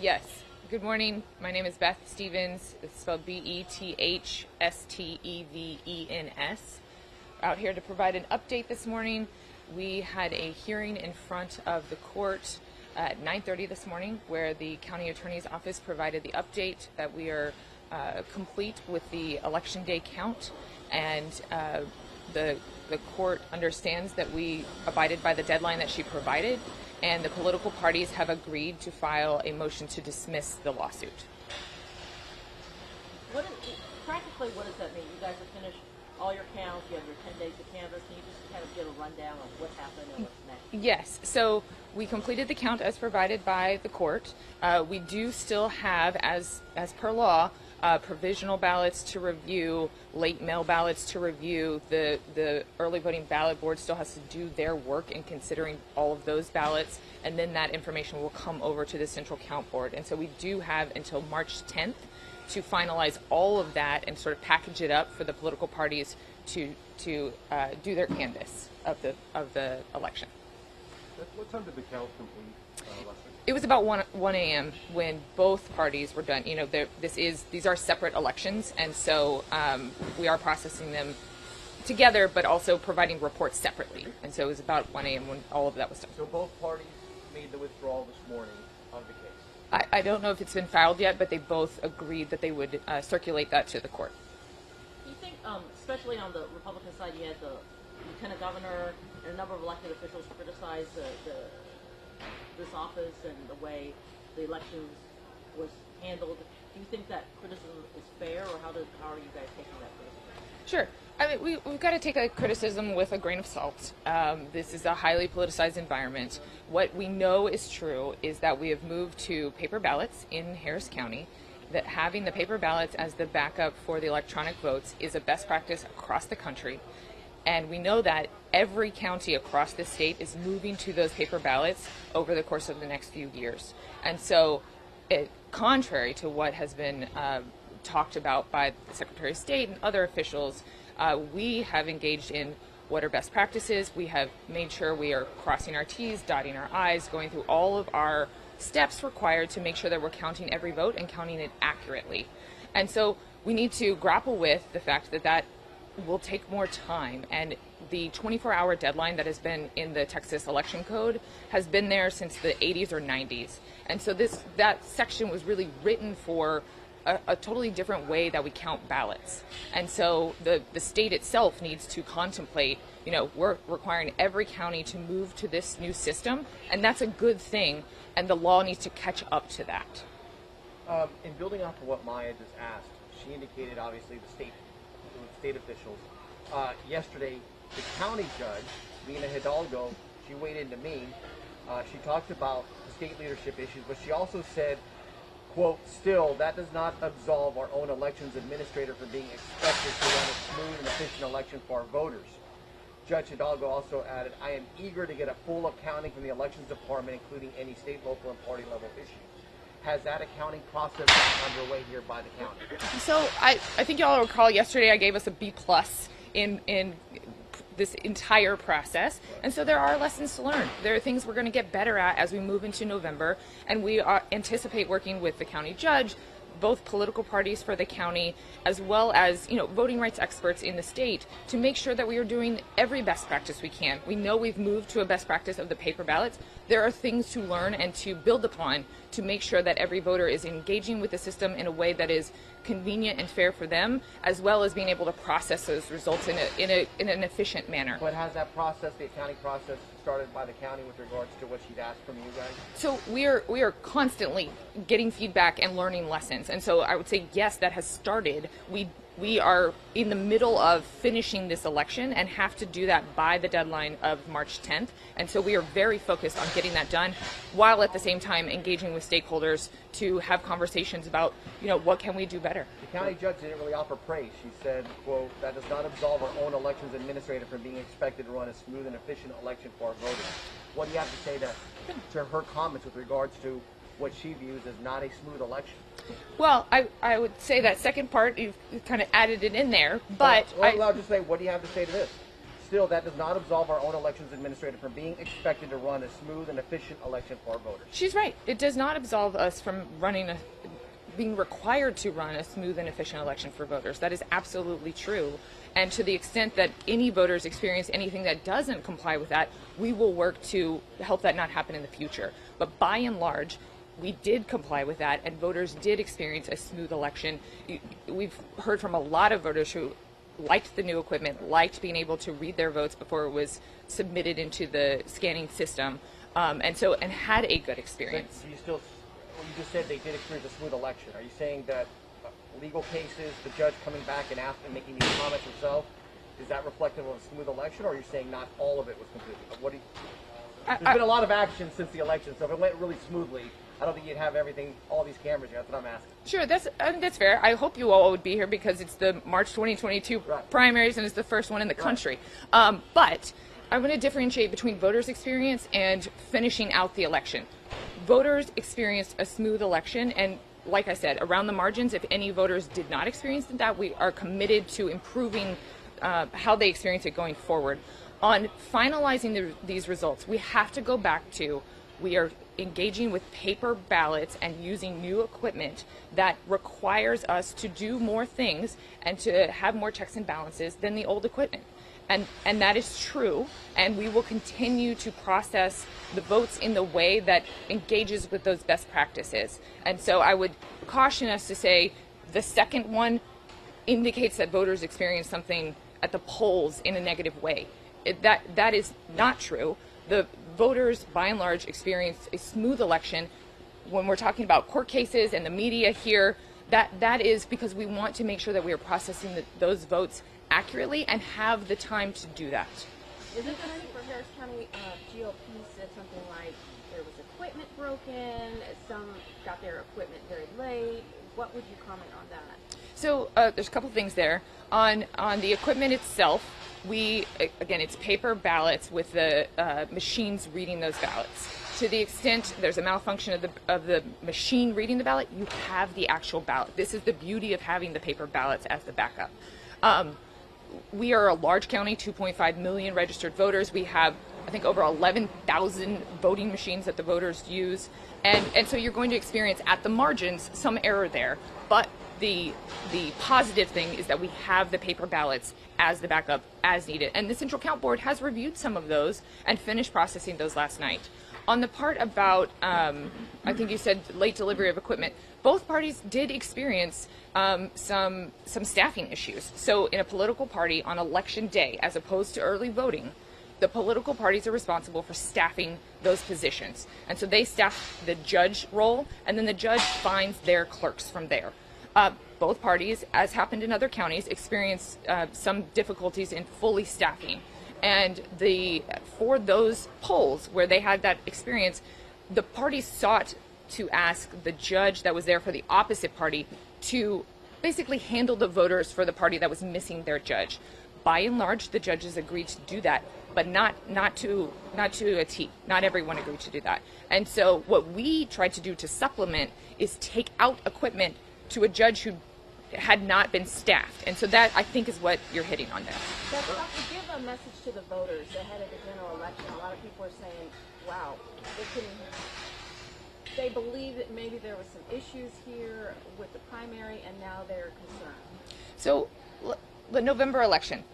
Yes. Good morning. My name is Beth Stevens. It's spelled Bethstevens. Out here to provide an update this morning. We had a hearing in front of the court at 9:30 this morning where the county attorney's office provided the update that we are complete with the election day count, and the court understands that we abided by the deadline that she provided, and the political parties have agreed to file a motion to dismiss the lawsuit. Practically, what does that mean? You guys have finished all your counts, you have your 10 days to canvass. Can you just kind of give a rundown of what happened and what's next? Yes, so we completed the count as provided by the court. We do still have, as per law, provisional ballots to review, late mail ballots to review. The early voting ballot board still has to do their work in considering all of those ballots, and then that information will come over to the central count board. And so we do have until March 10th to finalize all of that and sort of package it up for the political parties to do their canvass of the election. What time did the count complete, Leslie? It was about 1 a.m. when both parties were done. You know, these are separate elections, and so we are processing them together, but also providing reports separately. And so it was about 1 a.m. when all of that was done. So both parties made the withdrawal this morning of the case? I don't know if it's been filed yet, but they both agreed that they would circulate that to the court. Do you think, especially on the Republican side, you had the lieutenant governor and a number of elected officials criticize this office and the way the elections was handled. Do you think that criticism is fair, or how are you guys taking that criticism? Sure. I mean, we've got to take a criticism with a grain of salt. This is a highly politicized environment. What we know is true is that we have moved to paper ballots in Harris County, that having the paper ballots as the backup for the electronic votes is a best practice across the country. And we know that every county across the state is moving to those paper ballots over the course of the next few years. And so, contrary to what has been talked about by the Secretary of State and other officials, we have engaged in what are best practices. We have made sure we are crossing our T's, dotting our I's, going through all of our steps required to make sure that we're counting every vote and counting it accurately. And so we need to grapple with the fact that will take more time, and the 24-hour deadline that has been in the Texas election code has been there since the 80s or 90s. And so that section was really written for a totally different way that we count ballots. And so the state itself needs to contemplate, you know, we're requiring every county to move to this new system, and that's a good thing, and the law needs to catch up to that. In building off of what Maya just asked, she indicated obviously the state officials. Yesterday, the county judge, Lina Hidalgo, she weighed into me. She talked about the state leadership issues, but she also said, quote, still, that does not absolve our own elections administrator from being expected to run a smooth and efficient election for our voters. Judge Hidalgo also added, I am eager to get a full accounting from the elections department, including any state, local, and party level issues. Has that accounting process been underway here by the county? So I think you all recall yesterday I gave us a B+ in this entire process. And so there are lessons to learn. There are things we're going to get better at as we move into November. And we anticipate working with the county judge, both political parties for the county, as well as, you know, voting rights experts in the state, to make sure that we are doing every best practice we can. We know we've moved to a best practice of the paper ballots. There are things to learn and to build upon to make sure that every voter is engaging with the system in a way that is convenient and fair for them, as well as being able to process those results in an efficient manner. But has that process, the accounting process, started by the county with regards to what she'd asked from you guys? So we are constantly getting feedback and learning lessons, and so I would say yes, that has started. We are in the middle of finishing this election and have to do that by the deadline of March 10th. And so we are very focused on getting that done, while at the same time engaging with stakeholders to have conversations about, you know, what can we do better. The county judge didn't really offer praise. She said, quote, that does not absolve our own elections administrator from being expected to run a smooth and efficient election for our voters. What do you have to say to her comments with regards to what she views as not a smooth election? Well, I would say that second part, you've kind of added it in there, but I'll just say, what do you have to say to this? still, that does not absolve our own elections administrator from being expected to run a smooth and efficient election for our voters. She's right. It does not absolve us from being required to run a smooth and efficient election for voters. That is absolutely true. And to the extent that any voters experience anything that doesn't comply with that, we will work to help that not happen in the future. But by and large, we did comply with that, and voters did experience a smooth election. We've heard from a lot of voters who liked the new equipment, liked being able to read their votes before it was submitted into the scanning system, and had a good experience. You just said they did experience a smooth election. Are you saying that legal cases, the judge coming back and making these comments herself, is that reflective of a smooth election, or are you saying not all of it was completely? There's been a lot of action since the election, so if it went really smoothly, I don't think you'd have all these cameras here. That's what I'm asking. Sure, that's fair. I hope you all would be here because it's the March 2022 primaries and it's the first one in the country. But I'm going to differentiate between voters' experience and finishing out the election. Voters experienced a smooth election, and like I said, around the margins, if any voters did not experience that, we are committed to improving how they experience it going forward. On finalizing these results, we have to go back to, we are engaging with paper ballots and using new equipment that requires us to do more things and to have more checks and balances than the old equipment. And that is true, and we will continue to process the votes in the way that engages with those best practices. And so I would caution us to say the second one indicates that voters experience something at the polls in a negative way. That is not true. The voters, by and large, experienced a smooth election. When we're talking about court cases and the media here, that is because we want to make sure that we are processing those votes accurately and have the time to do that. Isn't attorney for Harris County GOP said something like there was equipment broken, some got their equipment very late? What would you comment on that? So there's a couple things there. On the equipment itself, it's paper ballots with the machines reading those ballots. To the extent there's a malfunction of the machine reading the ballot, you have the actual ballot. This is the beauty of having the paper ballots as the backup. We are a large county, 2.5 million registered voters. We have, I think, over 11,000 voting machines that the voters use. And so you're going to experience at the margins some error there. But the positive thing is that we have the paper ballots as the backup as needed. And the Central Count Board has reviewed some of those and finished processing those last night. On the part about, I think you said late delivery of equipment, both parties did experience some staffing issues. So in a political party on election day, as opposed to early voting, the political parties are responsible for staffing those positions. And so they staff the judge role, and then the judge finds their clerks from there. Both parties, as happened in other counties, experienced some difficulties in fully staffing. And for those polls where they had that experience, the parties sought to ask the judge that was there for the opposite party to basically handle the voters for the party that was missing their judge. By and large, the judges agreed to do that, but not to a T. Not everyone agreed to do that. And so what we tried to do to supplement is take out equipment to a judge who had not been staffed. And so that, I think, is what you're hitting on there. That's to give a message to the voters ahead of the general election. A lot of people are saying, wow, they believe that maybe there was some issues here with the primary, and now they're concerned. So the November election,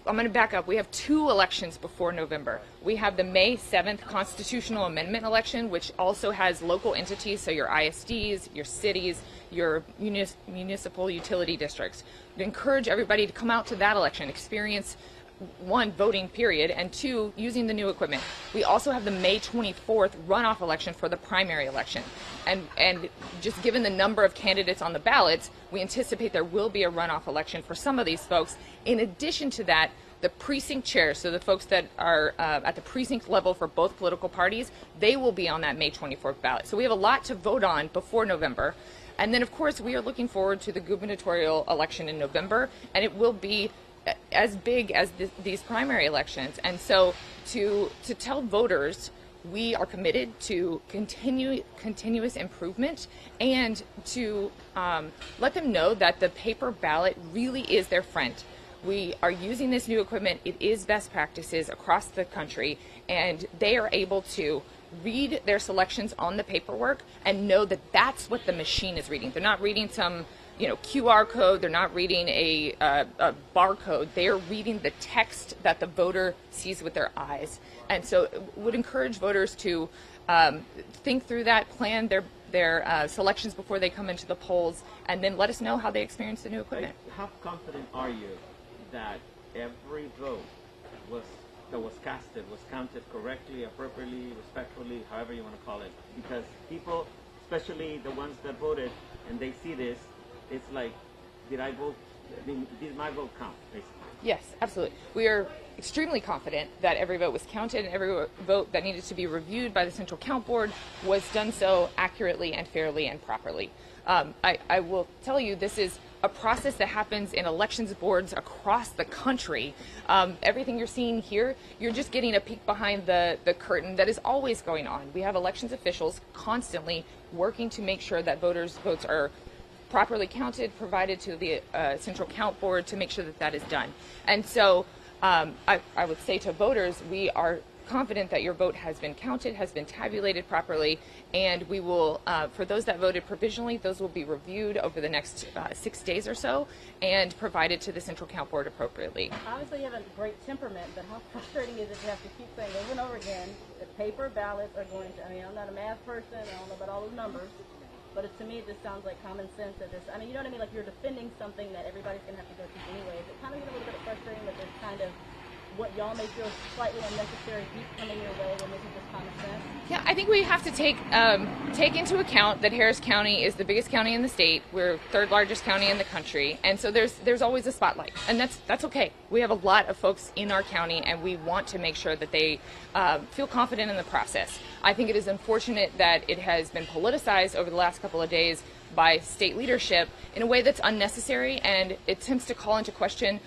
I'm going to back up. We have two elections before November. We have the May 7th constitutional amendment election, which also has local entities, so your ISDs, your cities, your municipal utility districts. We encourage everybody to come out to that election, experience, one, voting period, and two, using the new equipment. We also have the May 24th runoff election for the primary election. And just given the number of candidates on the ballots, we anticipate there will be a runoff election for some of these folks. In addition to that, the precinct chairs, so the folks that are at the precinct level for both political parties, they will be on that May 24th ballot. So we have a lot to vote on before November. And then, of course, we are looking forward to the gubernatorial election in November, and it will be as big as these primary elections. And so to tell voters we are committed to continuous improvement, and to let them know that the paper ballot really is their friend. We are using this new equipment. It is best practices across the country, and they are able to read their selections on the paperwork and know that that's what the machine is reading. They're not reading some QR code. They're not reading a barcode. They are reading the text that the voter sees with their eyes. And so would encourage voters to think through that, plan their selections before they come into the polls, and then let us know how they experience the new equipment. How confident are you that every vote that was casted was counted correctly, appropriately, respectfully, however you want to call it? Because people, especially the ones that voted, and they see this, it's like, did I vote? I mean, did my vote count, basically? Yes, absolutely. We are extremely confident that every vote was counted and every vote that needed to be reviewed by the Central Count Board was done so accurately and fairly and properly. I will tell you, this is a process that happens in elections boards across the country. Everything you're seeing here, you're just getting a peek behind the curtain that is always going on. We have elections officials constantly working to make sure that voters' votes are properly counted, provided to the Central Count Board to make sure that that is done. And so I would say to voters, we are confident that your vote has been counted, has been tabulated properly, and we will, for those that voted provisionally, those will be reviewed over the next 6 days or so and provided to the Central Count Board appropriately. Obviously, you have a great temperament, but how frustrating is it to have to keep saying over and over again that paper ballots are going to, I mean, I'm not a math person, I don't know about all those numbers, but to me, it just sounds like common sense that this, I mean, you know what I mean? Like you're defending something that everybody's going to have to go through anyway. Is it kind of get a little bit frustrating that there's kind of what y'all may feel slightly unnecessary heat coming your way when this is just common sense? Yeah, I think we have to take into account that Harris County is the biggest county in the state. We're third largest county in the country, and so there's always a spotlight, and that's okay. We have a lot of folks in our county, and we want to make sure that they feel confident in the process. I think it is unfortunate that it has been politicized over the last couple of days by state leadership in a way that's unnecessary, and it attempts to call into question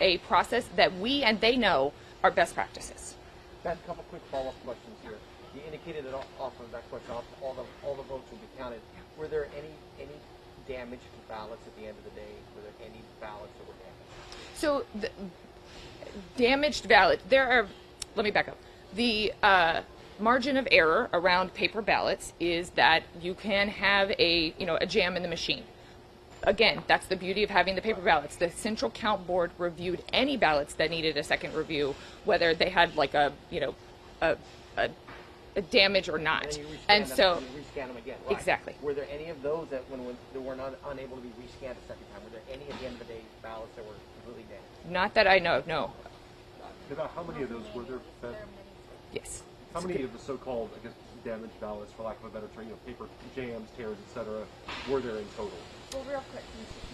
a process that we and they know are best practices. Got a couple quick follow-up questions here. You indicated that off of that question, all the votes will be counted. Were there any damage to ballots at the end of the day? Were there any ballots that were damaged? So the damaged ballot, let me back up. The margin of error around paper ballots is that you can have a jam in the machine. Again, that's the beauty of having the paper ballots. The Central Count Board reviewed any ballots that needed a second review, whether they had like a damage or not. And so you rescan them again. Right. Exactly. Were there any of those that when they were not unable to be rescanned a second time? Were there any at the end of the day ballots that were completely damaged? Not that I know of, no. About how many of those were there, Beth? Yes. How many of the so-called, I guess, damaged ballots, for lack of a better term, paper jams, tears, etc., were there in total? Well, real quick.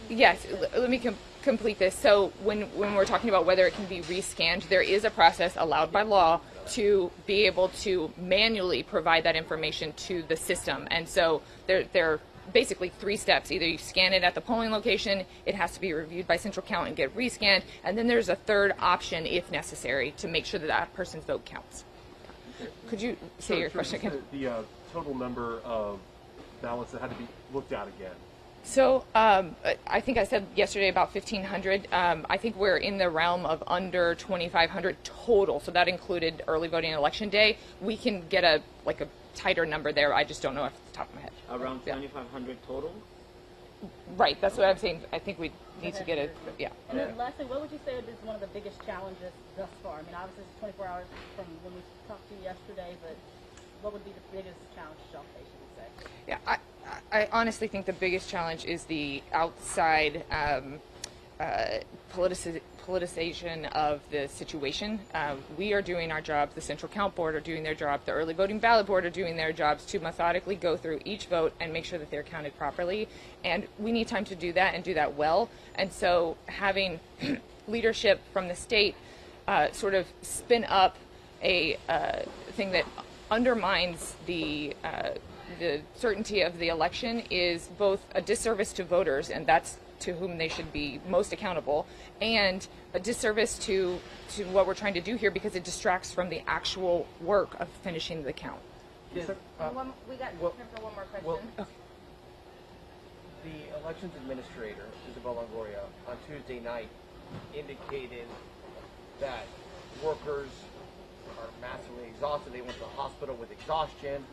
Yes, let me complete this. So when we're talking about whether it can be rescanned, there is a process allowed by law to be able to manually provide that information to the system. And so there are basically 3 steps. Either you scan it at the polling location, it has to be reviewed by Central Count and get rescanned, and then there's a third option if necessary to make sure that that person's vote counts. Could you say your question again? The total number of ballots that had to be looked at again. So I think I said yesterday about 1,500. I think we're in the realm of under 2,500 total. So that included early voting and election day. We can get a tighter number there. I just don't know off the top of my head. Around 2,500 total? Right. That's what I'm saying. I think we need to get a, yeah. And then lastly, what would you say is one of the biggest challenges thus far? I mean, obviously it's 24 hours from when we talked to you yesterday, but what would be the biggest challenge y'all face, you would say? Yeah, I honestly think the biggest challenge is the outside politicization of the situation. We are doing our jobs, the Central Count Board are doing their job, the Early Voting Ballot Board are doing their jobs to methodically go through each vote and make sure that they're counted properly. And we need time to do that and do that well. And so having leadership from the state sort of spin up a thing that undermines the certainty of the election is both a disservice to voters, and that's to whom they should be most accountable, and a disservice to what we're trying to do here because it distracts from the actual work of finishing the count. We got time for one more question. The elections administrator, Isabel Longoria, on Tuesday night indicated that workers are massively exhausted. They went to the hospital with exhaustion,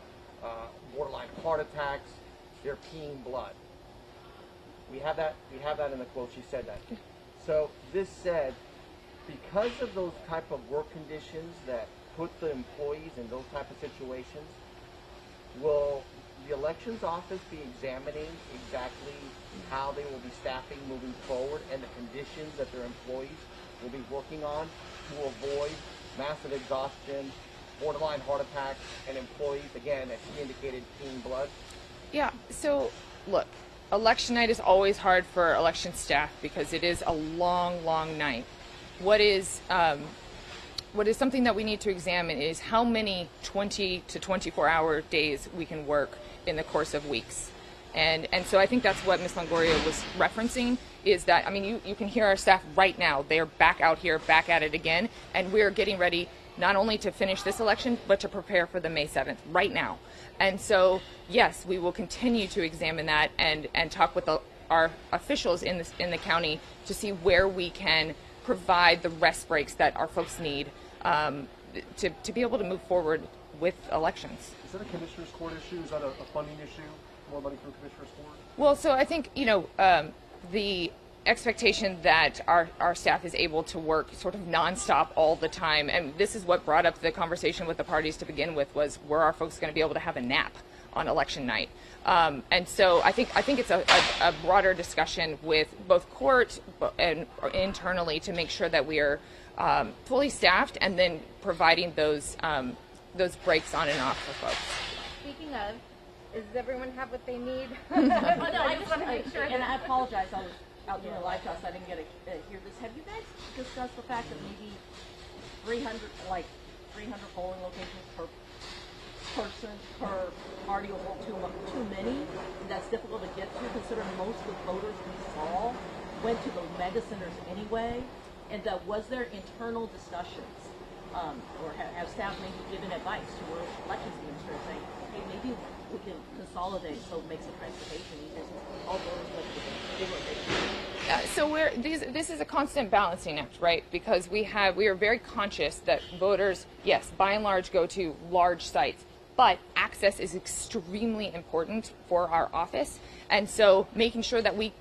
borderline heart attacks. They're peeing blood. We have that in the quote. She said that. So this said, because of those type of work conditions that put the employees in those type of situations, will the elections office be examining exactly how they will be staffing moving forward and the conditions that their employees will be working on to avoid massive exhaustion, borderline heart attacks, and employees, again, as she indicated, peeing blood? Yeah, so look, election night is always hard for election staff because it is a long, long night. What is something that we need to examine is how many 20 to 24-hour days we can work in the course of weeks. And so I think that's what Ms. Longoria was referencing, is that, I mean, you can hear our staff right now. They are back out here, back at it again, and we're getting ready not only to finish this election, but to prepare for the May 7th right now. And so, yes, we will continue to examine that and talk with our officials in the county to see where we can provide the rest breaks that our folks need to be able to move forward with elections. Is that a commissioner's court issue? Is that a funding issue? More money from commissioner's court? Well, so I think, the expectation that our staff is able to work sort of nonstop all the time, and this is what brought up the conversation with the parties to begin with, was were our folks going to be able to have a nap on election night? And so I think it's a broader discussion with both court and internally to make sure that we are fully staffed and then providing those breaks on and off for folks. Speaking of, does everyone have what they need? I just want to make sure. And I apologize. I was out doing a live cast. I didn't get to hear this. Have you guys discussed the fact that maybe 300 polling locations per person per party will hold too many? That's difficult to get to, considering most of the voters we saw went to those mega centers anyway. And was there internal discussions, or have staff maybe given advice to our elections administrators saying, hey, maybe we can consolidate so it makes the transportation easier since all voters went to the big locations? So this is a constant balancing act, right? Because we are very conscious that voters, yes, by and large go to large sites, but access is extremely important for our office. And so making sure that we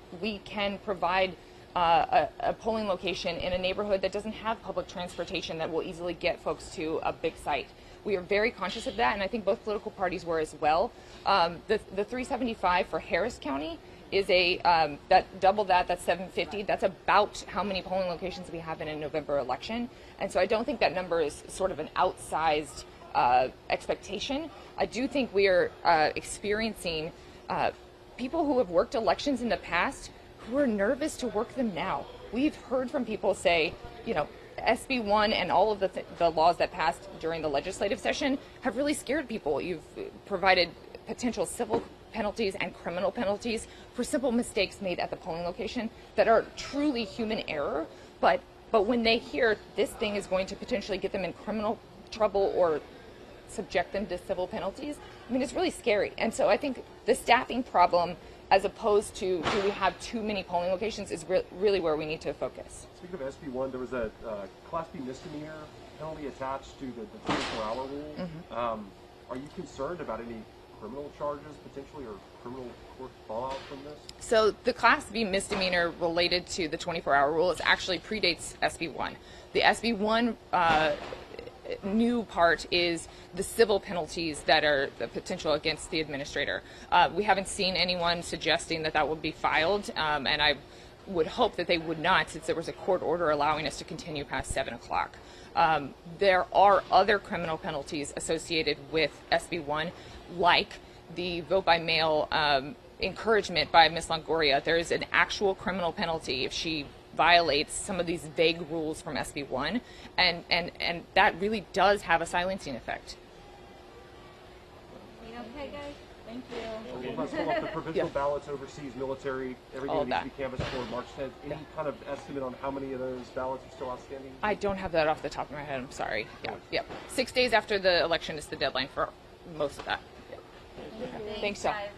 can provide a polling location in a neighborhood that doesn't have public transportation that will easily get folks to a big site. We are very conscious of that, and I think both political parties were as well. The 375 for Harris County is double that's 750. That's about how many polling locations we have in a November election. And so I don't think that number is sort of an outsized expectation. I do think we are experiencing people who have worked elections in the past who are nervous to work them now. We've heard from people say, SB 1 and all of the laws that passed during the legislative session have really scared people. You've provided potential civil penalties and criminal penalties for simple mistakes made at the polling location that are truly human error. But when they hear this thing is going to potentially get them in criminal trouble or subject them to civil penalties, I mean, it's really scary. And so I think the staffing problem, as opposed to do we have too many polling locations, is really where we need to focus. Speaking of SB1, there was a Class B misdemeanor penalty attached to the 24-hour rule. Mm-hmm. Are you concerned about any criminal charges potentially or criminal court fallout from this? So the Class B misdemeanor related to the 24-hour rule actually predates SB1. The SB1 new part is the civil penalties that are the potential against the administrator. We haven't seen anyone suggesting that would be filed, and I would hope that they would not, since there was a court order allowing us to continue past 7 o'clock. There are other criminal penalties associated with SB1, like the vote by mail encouragement by Ms. Longoria. There is an actual criminal penalty if she violates some of these vague rules from SB1, and that really does have a silencing effect. Okay, guys? Thank you. Let's pull up the provincial ballots overseas, military, everything that needs to be canvassed for March 10th. Any kind of estimate on how many of those ballots are still outstanding? I don't have that off the top of my head. I'm sorry. Yeah. 6 days after the election is the deadline for most of that. Yeah. Thanks, Thanks, John. guys.